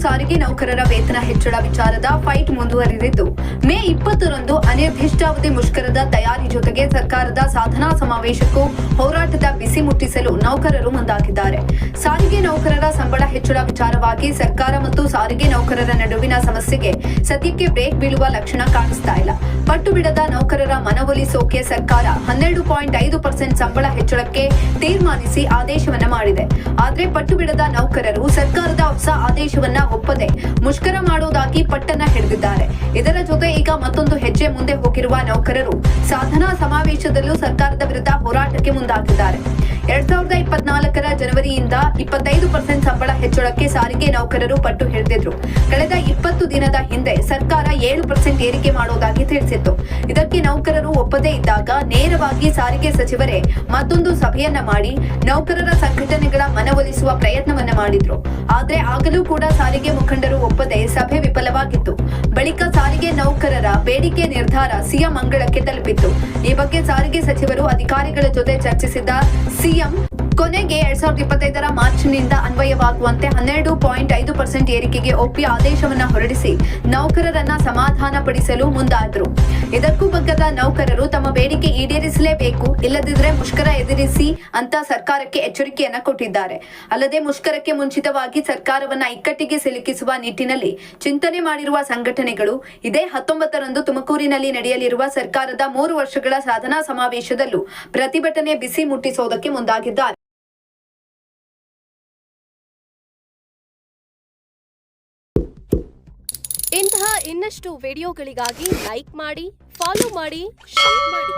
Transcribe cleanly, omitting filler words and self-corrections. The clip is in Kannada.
ಸಾರಿಗೆ ನೌಕರರ ವೇತನ ಹೆಚ್ಚಳ ವಿಚಾರದ ಫೈಟ್ ಮುಂದುವರಿದಿದ್ದು, ಮೇ 20ರಂದು ಅನಿರ್ದಿಷ್ಟಾವಧಿ ಮುಷ್ಕರದ ತಯಾರಿ ಜೊತೆಗೆ ಸರ್ಕಾರದ ಸಾಧನಾ ಸಮಾವೇಶಕ್ಕೂ ಹೋರಾಟದ ಬಿಸಿ ಮುಟ್ಟಿಸಲು ನೌಕರರು ಮುಂದಾಗಿದ್ದಾರೆ. ಸಾರಿಗೆ ನೌಕರರ ಸಂಬಳ ಹೆಚ್ಚಳ ವಿಚಾರವಾಗಿ ಸರ್ಕಾರ ಮತ್ತು ಸಾರಿಗೆ ನೌಕರರ ನಡುವಿನ ಸಮಸ್ಯೆಗೆ ಸದ್ಯಕ್ಕೆ ಬ್ರೇಕ್ ಬೀಳುವ ಲಕ್ಷಣ ಕಾಣಿಸ್ತಾ ಇಲ್ಲ. ಪಟ್ಟು ಬಿಡದ ನೌಕರರ ಮನವೊಲಿಸೋಕೆ ಸರ್ಕಾರ 12.5% ಸಂಬಳ ಹೆಚ್ಚಳಕ್ಕೆ ತೀರ್ಮಾನಿಸಿ ಆದೇಶವನ್ನ ಮಾಡಿದೆ. ಆದ್ರೆ ಪಟ್ಟು ಬಿಡದ ನೌಕರರು ಸರ್ಕಾರದ ಹೊಸ ಆದೇಶವನ್ನ ಒಪ್ಪದೆ ಮುಷ್ಕರ ಮಾಡೋದಾಗಿ ಪಟ್ಟನ್ನ ಹಿಡಿದಿದ್ದಾರೆ. ಇದರ ಜೊತೆ ಈಗ ಮತ್ತೊಂದು ಹೆಜ್ಜೆ ಮುಂದೆ ಹೋಗಿರುವ ನೌಕರರು ಸಾಧನಾ ಸಮಾವೇಶದಲ್ಲೂ ಸರ್ಕಾರದ ವಿರುದ್ಧ ಹೋರಾಟಕ್ಕೆ ಮುಂದಾಗಿದ್ದಾರೆ. 2024ರ ಜನವರಿಯಿಂದ 25% ಸಂಬಳ ಹೆಚ್ಚಳಕ್ಕೆ ಸಾರಿಗೆ ನೌಕರರು ಪಟ್ಟು ಹಿಡಿದಿದ್ರು. ಕಳೆದ 20 ದಿನದ ಹಿಂದೆ ಸರ್ಕಾರ 7% ಏರಿಕೆ ಮಾಡೋದಾಗಿ ತಿಳಿಸಿತ್ತು. ಇದಕ್ಕೆ ನೌಕರರು ಒಪ್ಪದೇ ಇದ್ದಾಗ ನೇರವಾಗಿ ಸಾರಿಗೆ ಸಚಿವರೇ ಮತ್ತೊಂದು ಸಭೆಯನ್ನ ಮಾಡಿ ನೌಕರರ ಸಂಘಟನೆಗಳ ಮನವೊಲಿಸುವ ಪ್ರಯತ್ನವನ್ನ ಮಾಡಿದ್ರು. ಆದ್ರೆ ಆಗಲೂ ಕೂಡ ಸಾರಿಗೆ ಮುಖಂಡರು ಒಪ್ಪದೆ ಸಭೆ ವಿಫಲವಾಗಿತ್ತು. ಬಳಿಕ ಸಾರಿಗೆ ನೌಕರರ ಬೇಡಿಕೆ ನಿರ್ಧಾರ ಸಿಎಂ ಅಂಗಳಕ್ಕೆ ತಲುಪಿತ್ತು. ಈ ಬಗ್ಗೆ ಸಾರಿಗೆ ಸಚಿವರು ಅಧಿಕಾರಿಗಳ ಜೊತೆ ಚರ್ಚಿಸಿದ ಸಿಎಂ ಕೊನೆಗೆ 2025ರ ಮಾರ್ಚ್ನಿಂದ ಅನ್ವಯವಾಗುವಂತೆ 12.5% ಏರಿಕೆಗೆ ಒಪ್ಪಿ ಆದೇಶವನ್ನ ಹೊರಡಿಸಿ ನೌಕರರನ್ನ ಸಮಾಧಾನ ಪಡಿಸಲು ಮುಂದಾದರು. ಇದಕ್ಕೂ ಬಗ್ಗದ ನೌಕರರು ತಮ್ಮ ಬೇಡಿಕೆ ಈಡೇರಿಸಲೇಬೇಕು, ಇಲ್ಲದಿದ್ರೆ ಮುಷ್ಕರ ಎದುರಿಸಿ ಅಂತ ಸರ್ಕಾರಕ್ಕೆ ಎಚ್ಚರಿಕೆಯನ್ನ ಕೊಟ್ಟಿದ್ದಾರೆ. ಅಲ್ಲದೆ ಮುಷ್ಕರಕ್ಕೆ ಮುಂಚಿತವಾಗಿ ಸರ್ಕಾರವನ್ನ ಇಕ್ಕಟ್ಟಿಗೆ ಸಿಲುಕಿಸುವ ನಿಟ್ಟಿನಲ್ಲಿ ಚಿಂತನೆ ಮಾಡಿರುವ ಸಂಘಟನೆಗಳು ಇದೇ 19ರಂದು ತುಮಕೂರಿನಲ್ಲಿ ನಡೆಯಲಿರುವ ಸರ್ಕಾರದ 3 ವರ್ಷಗಳ ಸಾಧನಾ ಸಮಾವೇಶದಲ್ಲೂ ಪ್ರತಿಭಟನೆ ಬಿಸಿ ಮುಟ್ಟಿಸೋದಕ್ಕೆ ಮುಂದಾಗಿದ್ದಾರೆ. ಇಂತಹ ಇನ್ನಷ್ಟು ವಿಡಿಯೋಗಳಿಗಾಗಿ ಲೈಕ್ ಮಾಡಿ, ಫಾಲೋ ಮಾಡಿ, ಶೇರ್ ಮಾಡಿ.